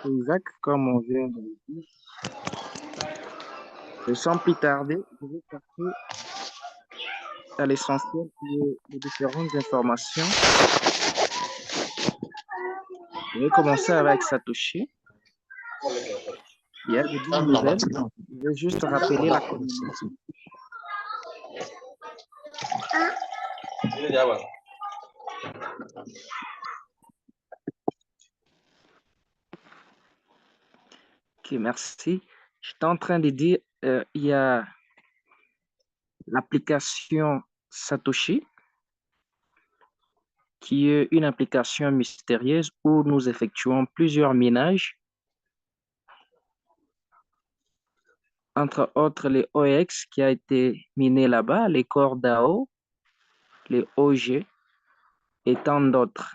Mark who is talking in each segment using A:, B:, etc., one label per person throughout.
A: Isaac, comme on vient de le dire, et sans plus tarder, je vais passer à l'essentiel qui est les différentes informations. Je vais commencer avec Satoshi. Il y a de bonnes nouvelles. Je vais juste rappeler la communauté. Ok, merci. J'étais en train de dire, il y a l'application Satoshi, qui est une application mystérieuse où nous effectuons plusieurs minages, entre autres les OX qui a été miné là-bas, les corps DAO, les OG et tant d'autres.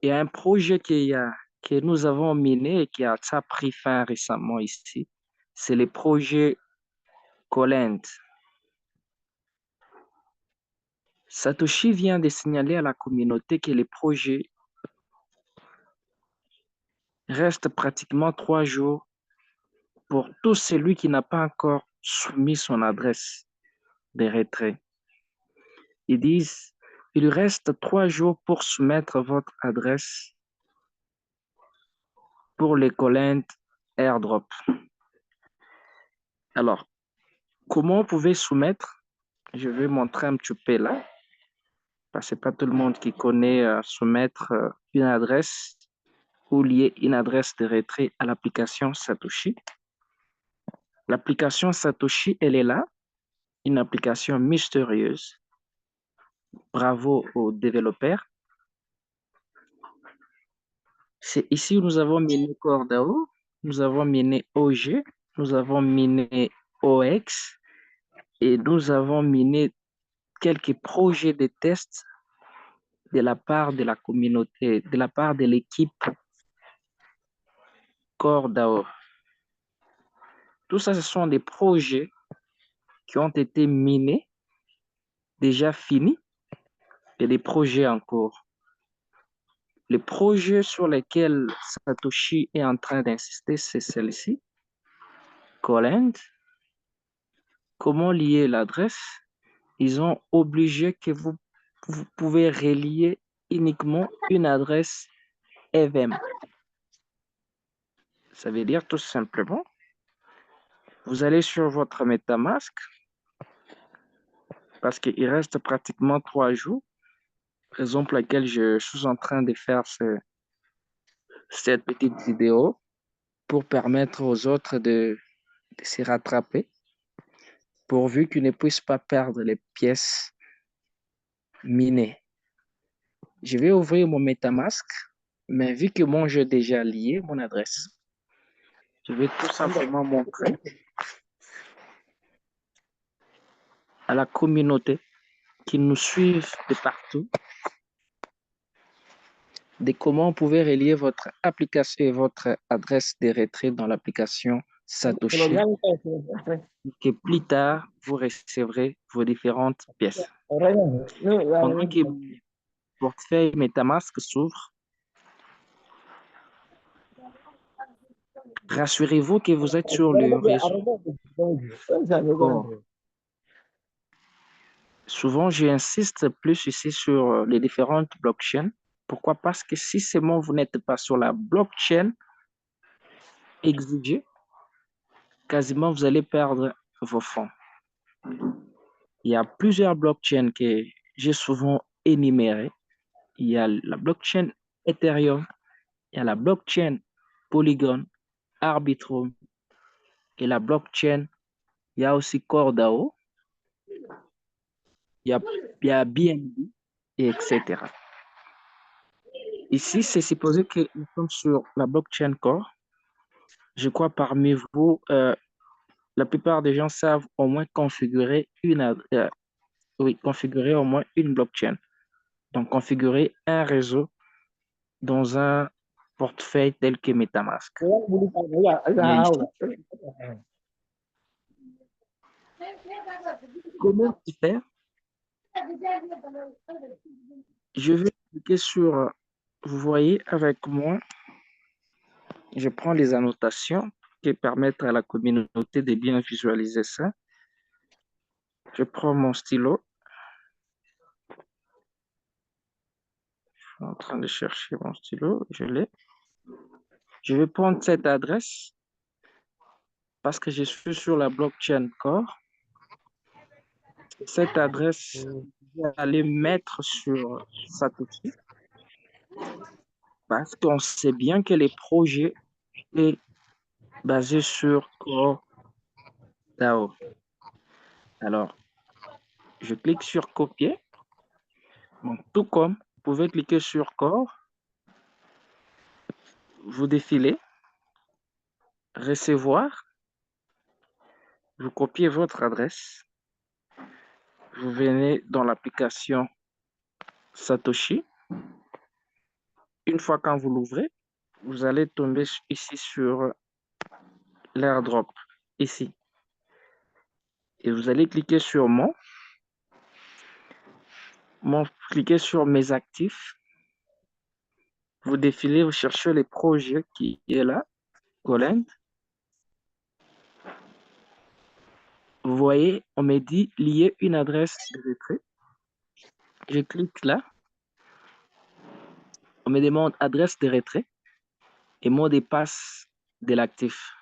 A: Il y a un projet que nous avons miné et qui a ça pris fin récemment ici. C'est le projet Colent. Satoshi vient de signaler à la communauté que le projet reste pratiquement 3 jours pour tout celui qui n'a pas encore soumis son adresse de retrait. Ils disent, il reste 3 jours pour soumettre votre adresse pour les Colent airdrop. Alors, comment vous pouvez soumettre? Je vais montrer un petit peu là, parce que ce n'est pas tout le monde qui connaît soumettre une adresse ou lier une adresse de retrait à l'application Satoshi. L'application Satoshi, elle est là, une application mystérieuse. Bravo aux développeurs. C'est ici où nous avons miné CoreDAO, nous avons miné OG, nous avons miné OX et nous avons miné quelques projets de tests de la part de la communauté, de la part de l'équipe CoreDAO. Tout ça, ce sont des projets qui ont été minés, déjà finis, et des projets en cours. Les projets sur lesquels Satoshi est en train d'insister, c'est celle-ci, Colent. Comment lier l'adresse? Ils ont obligé que vous pouvez relier uniquement une adresse EVM. Ça veut dire tout simplement, vous allez sur votre MetaMask, parce qu'il reste pratiquement 3 jours, raison pour laquelle je suis en train de faire cette petite vidéo pour permettre aux autres de se rattraper, pourvu qu'ils ne puissent pas perdre les pièces minées. Je vais ouvrir mon MetaMask, mais vu que mon jeu est déjà lié, mon adresse, je vais tout simplement montrer à la communauté qui nous suivent de partout de comment vous pouvez relier votre application et votre adresse de retrait dans l'application Satoshi, que plus tard, vous recevrez vos différentes pièces. Pendant que mon portefeuille MetaMask s'ouvre, rassurez-vous que vous êtes sur le réseau Core. Souvent, j'insiste plus ici sur les différentes blockchains. Pourquoi? Parce que si seulement vous n'êtes pas sur la blockchain exigée, quasiment vous allez perdre vos fonds. Il y a plusieurs blockchains que j'ai souvent énumérées. Il y a la blockchain Ethereum, il y a la blockchain Polygon, Arbitrum et la blockchain, il y a aussi CoreDAO, il y a BNB, et etc. Ici, c'est supposé que nous sommes sur la blockchain Core. Je crois parmi vous, la plupart des gens savent au moins configurer configurer au moins une blockchain. Donc, configurer un réseau dans un portefeuille tel que MetaMask. Mais ici, comment faire? Je vais cliquer sur, vous voyez avec moi, Je prends les annotations qui permettent à la communauté de bien visualiser ça. Je prends mon stylo. Je suis en train de chercher mon stylo. Je l'ai. Je vais prendre cette adresse parce que je suis sur la blockchain Core. Cette adresse, je vais aller mettre sur Satoshi parce qu'on sait bien que les projets sont basés sur Core DAO. Alors, je clique sur copier. Donc, tout comme vous pouvez cliquer sur Core, vous défilez, recevoir, vous copiez votre adresse, vous venez dans l'application Satoshi. Une fois quand vous l'ouvrez, vous allez tomber ici sur l'airdrop, ici. Et vous allez cliquer sur cliquez sur mes actifs. Vous défilez, vous cherchez les projets qui est là, Goland. Vous voyez, on me dit lier une adresse de retrait. Je clique là. On me demande adresse de retrait et mot de passe de l'actif.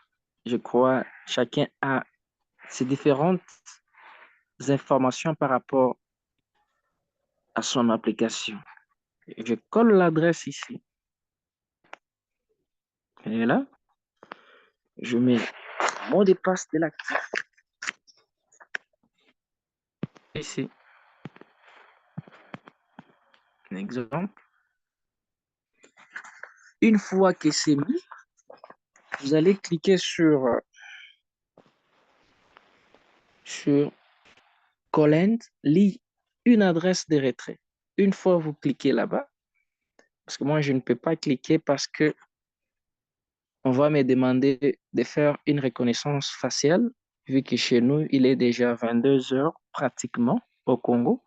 A: Je crois chacun a ses différentes informations par rapport à son application. Je colle l'adresse ici. Et là, je mets mot de passe de l'actif ici. Un exemple. Une fois que c'est mis, vous allez cliquer sur Goland, lit une adresse de retrait. Une fois vous cliquez là-bas, parce que moi je ne peux pas cliquer parce que on va me demander de faire une reconnaissance faciale, vu que chez nous, il est déjà 22 heures pratiquement au Congo.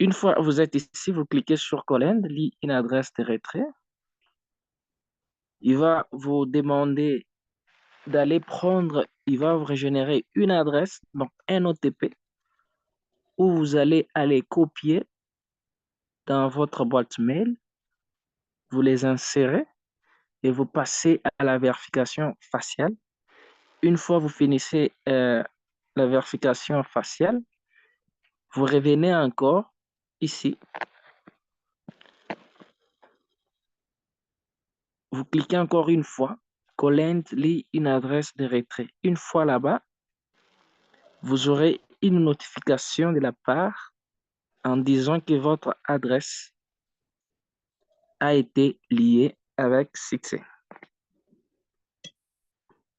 A: Une fois que vous êtes ici, vous cliquez sur Goland, lit une adresse de retrait. Il va vous demander d'aller prendre, il va vous régénérer une adresse, donc un OTP, où vous allez aller copier dans votre boîte mail, vous les insérez et vous passez à la vérification faciale. Une fois que vous finissez la vérification faciale, vous revenez encore ici. Vous cliquez encore une fois. Goland lit une adresse de retrait. Une fois là-bas, vous aurez une notification de la part en disant que votre adresse a été liée avec succès.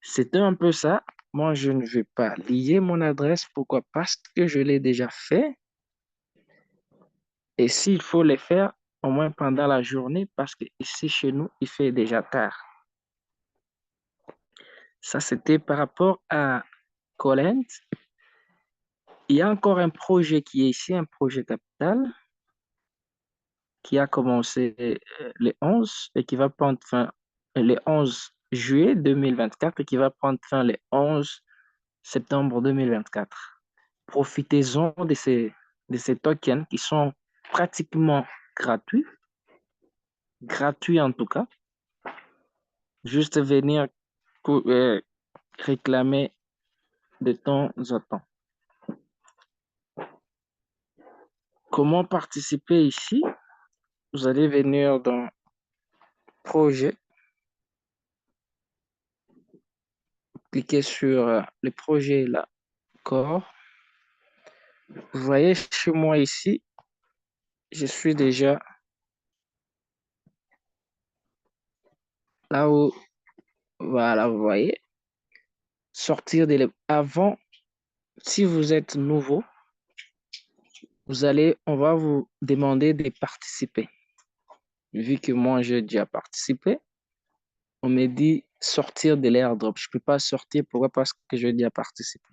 A: C'est un peu ça. Moi, je ne vais pas lier mon adresse. Pourquoi? Parce que je l'ai déjà fait. Et s'il faut le faire, au moins pendant la journée, parce que ici, chez nous, il fait déjà tard. Ça, c'était par rapport à Goland. Il y a encore un projet qui est ici, un projet capital, qui a commencé le 11 et qui va prendre fin le 11 juillet 2024 et qui va prendre fin le 11 septembre 2024. Profitez-en de ces tokens qui sont pratiquement gratuits en tout cas. Juste venir réclamer de temps en temps. Comment participer ici? Vous allez venir dans Projet, cliquez sur le projet là, Core. Vous voyez chez moi ici, je suis déjà là où, voilà, vous voyez, sortir avant, si vous êtes nouveau, on va vous demander de participer. Vu que moi, j'ai déjà participé, on me dit sortir de l'airdrop. Je ne peux pas sortir. Pourquoi? Parce que j'ai déjà participé.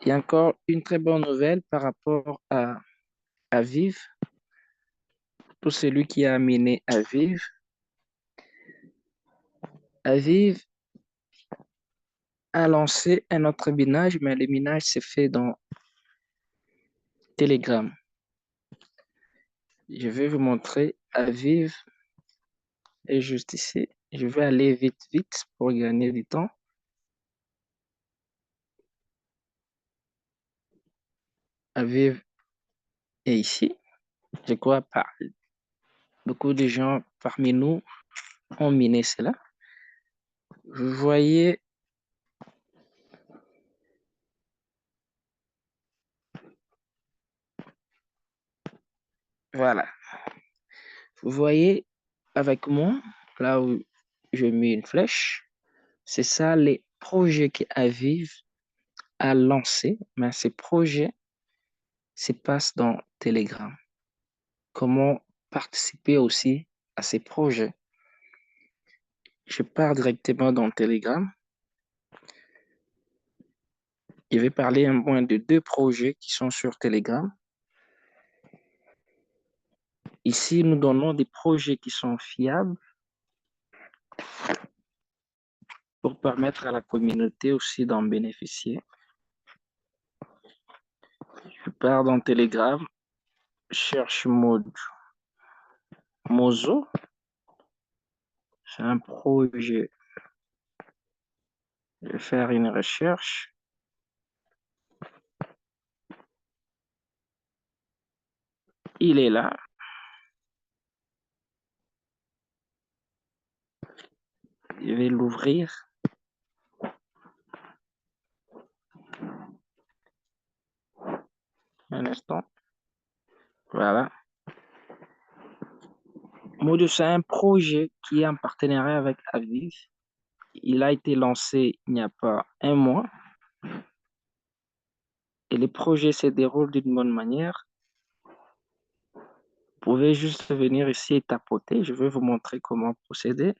A: Il y a encore une très bonne nouvelle par rapport à Vive. Tout celui qui a amené Aviv. Aviv a lancé un autre minage, mais le minage s'est fait dans Telegram. Je vais vous montrer Aviv est juste ici. Je vais aller vite, vite pour gagner du temps. Aviv est ici. Je crois pas. Beaucoup de gens parmi nous ont miné cela. Vous voyez, voilà. Vous voyez avec moi, là où je mets une flèche, c'est ça les projets qu'Aviv a lancés, mais ces projets se passent dans Telegram. Comment participer aussi à ces projets? Je pars directement dans Telegram. Je vais parler un moins de 2 projets qui sont sur Telegram. Ici, nous donnons des projets qui sont fiables pour permettre à la communauté aussi d'en bénéficier. Je pars dans Telegram, cherche Mozo. C'est un projet. Je vais faire une recherche. Il est là. Je vais l'ouvrir un instant. Voilà. Modo, c'est un projet qui est en partenariat avec Aviv. Il a été lancé il n'y a pas un mois et le projet se déroule d'une bonne manière. Vous pouvez juste venir ici et tapoter. Je vais vous montrer comment procéder.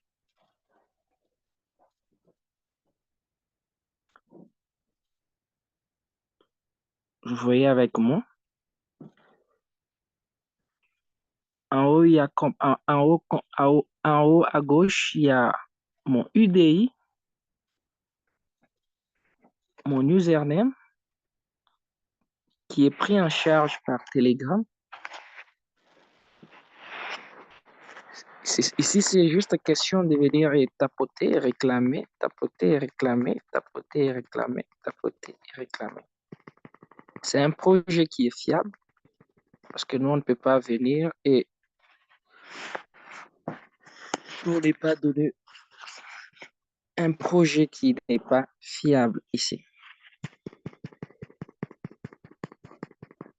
A: Vous voyez avec moi. En haut, il y a en haut à gauche, il y a mon UDI, mon username, qui est pris en charge par Telegram. Ici, c'est juste question de venir et tapoter, réclamer, tapoter, réclamer, tapoter, réclamer, tapoter, réclamer. C'est un projet qui est fiable parce que nous, on ne peut pas venir et pour ne pas donner un projet qui n'est pas fiable ici.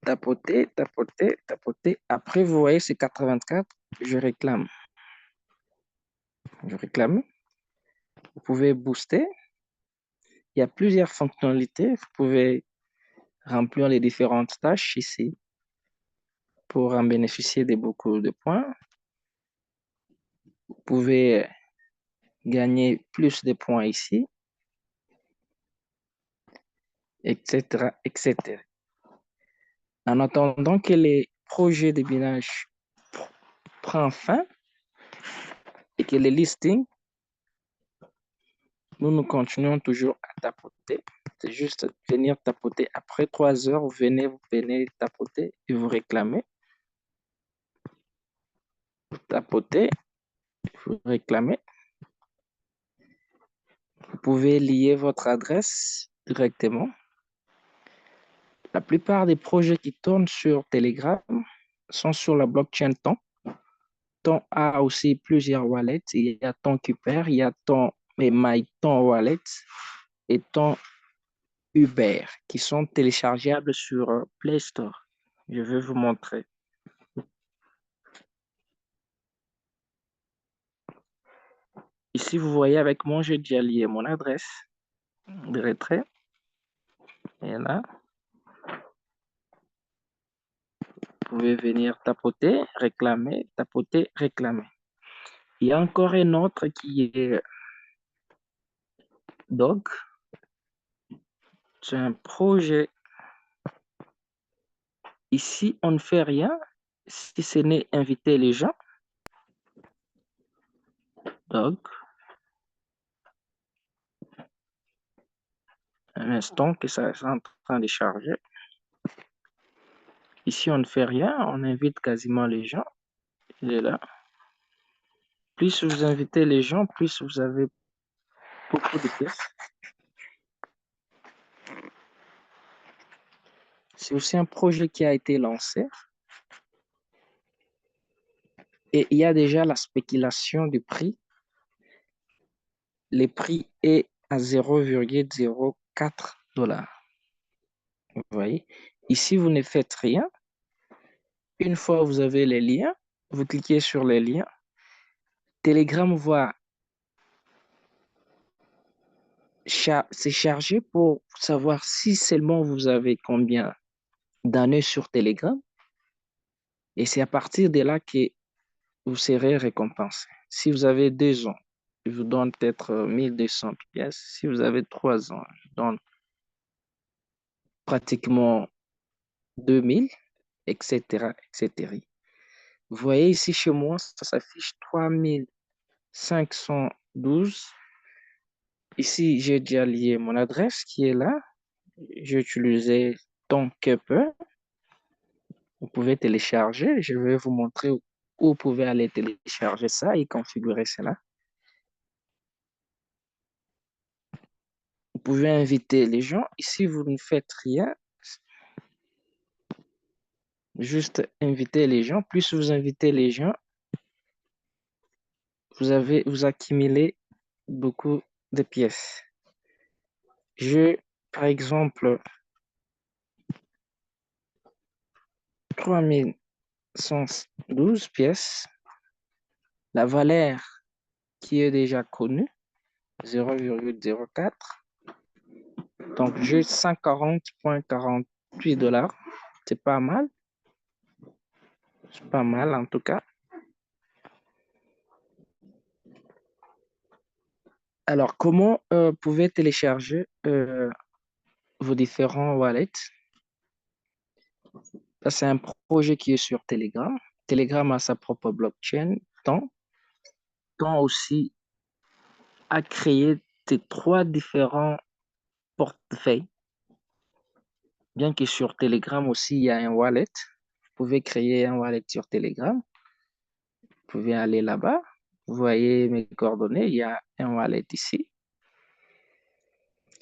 A: Tapoter, tapoter, tapoter. Après, vous voyez, c'est 84. Je réclame. Je réclame. Vous pouvez booster. Il y a plusieurs fonctionnalités. Vous pouvez remplir les différentes tâches ici pour en bénéficier de beaucoup de points. Vous pouvez gagner plus de points ici, etc., etc. En attendant que les projets de binage prennent fin et que les listings, nous continuons toujours à tapoter. C'est juste venir tapoter. Après 3 heures, vous venez tapoter et vous réclamez. Vous tapotez, vous réclamez. Vous pouvez lier votre adresse directement. La plupart des projets qui tournent sur Telegram sont sur la blockchain Ton. Ton a aussi plusieurs wallets. Il y a Ton Kuper, il y a Ton et MyTon Wallet et Ton Uber qui sont téléchargeables sur Play Store. Je vais vous montrer. Ici, vous voyez avec moi, j'ai déjà lié mon adresse de retrait. Et là, vous pouvez venir tapoter, réclamer, tapoter, réclamer. Il y a encore un autre qui est Dog. C'est un projet. Ici, on ne fait rien. si ce n'est inviter les gens, donc, un instant que ça est en train de charger. Ici, on ne fait rien, on invite quasiment les gens. Il est là. Plus vous invitez les gens, plus vous avez beaucoup de pièces. C'est aussi un projet qui a été lancé et il y a déjà la spéculation du prix. Le prix est à 0,04 $. Vous voyez, ici, vous ne faites rien. Une fois vous avez les liens, vous cliquez sur les liens. Telegram va se charger pour savoir si seulement vous avez combien d'années sur Telegram. Et c'est à partir de là que vous serez récompensé. Si vous avez 2 ans, je vous donne peut-être 1200 pièces. Si vous avez 3 ans, je vous donne pratiquement 2000, etc., etc. Vous voyez ici chez moi, ça s'affiche 3512. Ici, j'ai déjà lié mon adresse qui est là. J'ai utilisé Tonkkeeper. Vous pouvez télécharger. Je vais vous montrer où vous pouvez aller télécharger ça et configurer cela. Vous pouvez inviter les gens. Ici, vous ne faites rien. Juste inviter les gens. Plus vous invitez les gens, vous accumulez beaucoup de pièces. Par exemple, 3112 pièces. La valeur qui est déjà connue, 0,04. Donc, j'ai 140,48 $. C'est pas mal. C'est pas mal en tout cas. Alors, comment vous pouvez télécharger vos différents wallets? Ça, c'est un projet qui est sur Telegram. Telegram a sa propre blockchain. Tant aussi a créé ces 3 différents portefeuilles. Bien que sur Telegram aussi, il y a un wallet. Vous pouvez créer un wallet sur Telegram. Vous pouvez aller là-bas. Vous voyez mes coordonnées. Il y a un wallet ici.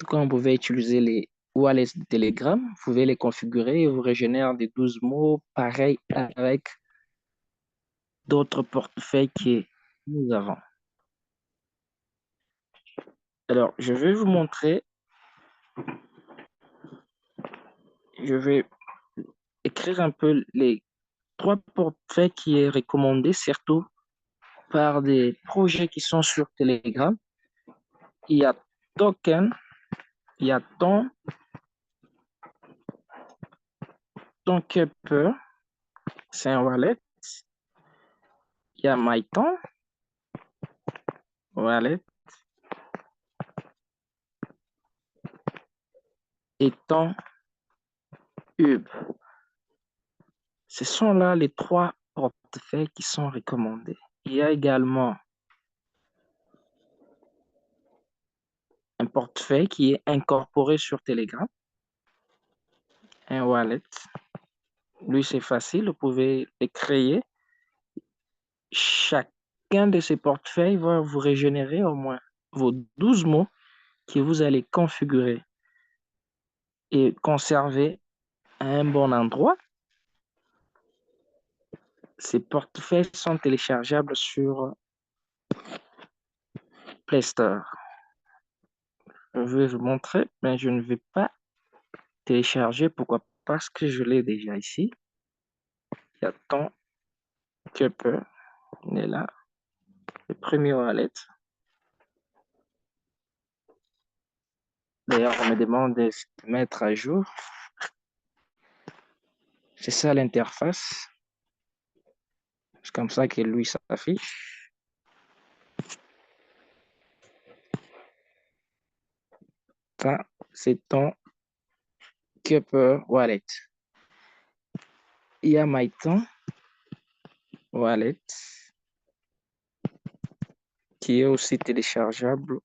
A: Quand vous pouvez utiliser les wallets de Telegram, vous pouvez les configurer et vous régénère des 12 mots pareils avec d'autres portefeuilles que nous avons. Alors, je vais vous montrer. Je vais écrire un peu les 3 portefeuilles qui est recommandé, surtout par des projets qui sont sur Telegram. Il y a Token, il y a Tonkkeeper, c'est un wallet. Il y a MyTon, wallet, et TonHub. Ce sont là les 3 portefeuilles qui sont recommandés. Il y a également un portefeuille qui est incorporé sur Telegram, un wallet. Lui, c'est facile, vous pouvez le créer. Chacun de ces portefeuilles va vous régénérer au moins vos 12 mots que vous allez configurer et conserver à un bon endroit. Ces portefeuilles sont téléchargeables sur Play Store. Je vais vous montrer, mais je ne vais pas télécharger. Pourquoi? Parce que je l'ai déjà ici. Il y a Tonkkeeper, il est là. Le premier wallet. D'ailleurs, on me demande de mettre à jour. C'est ça l'interface. C'est comme ça que lui s'affiche. Ça, c'est Tonkkeeper Wallet. Il y a MyTon. Wallet, qui est aussi téléchargeable.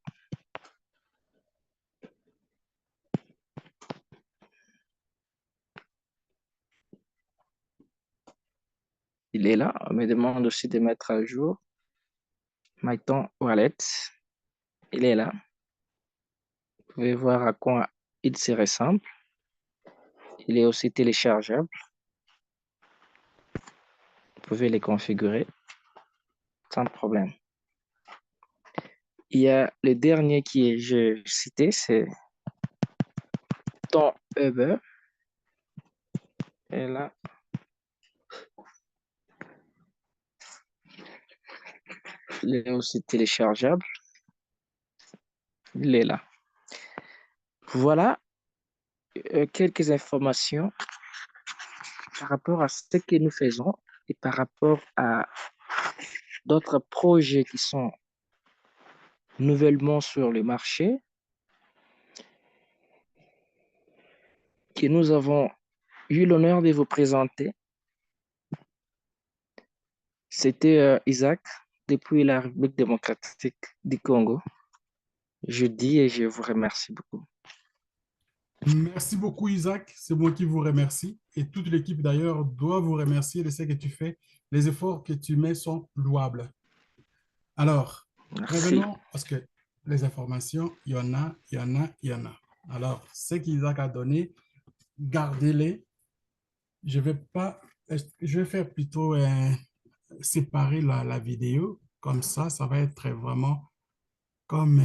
A: Il est là. On me demande aussi de mettre à jour Myton Wallet. Il est là. Vous pouvez voir à quoi il se ressemble. Il est aussi téléchargeable. Vous pouvez les configurer sans problème. Il y a le dernier qui est, je cité, c'est Ton Uber. Et là, il est aussi téléchargeable. Il est là. Voilà quelques informations par rapport à ce que nous faisons et par rapport à d'autres projets qui sont nouvellement sur le marché, que nous avons eu l'honneur de vous présenter. C'était Isaac depuis la République démocratique du Congo. Je dis et je vous remercie beaucoup.
B: Merci beaucoup, Isaac. C'est moi qui vous remercie. Et toute l'équipe, d'ailleurs, doit vous remercier de ce que tu fais. Les efforts que tu mets sont louables. Alors,
A: Merci.
B: revenons parce que les informations, il y en a, il y en a, il y en a. Alors, ce qu'Isaac a donné, gardez-les. Je vais pas, je vais faire plutôt séparer la vidéo. Comme ça va être vraiment comme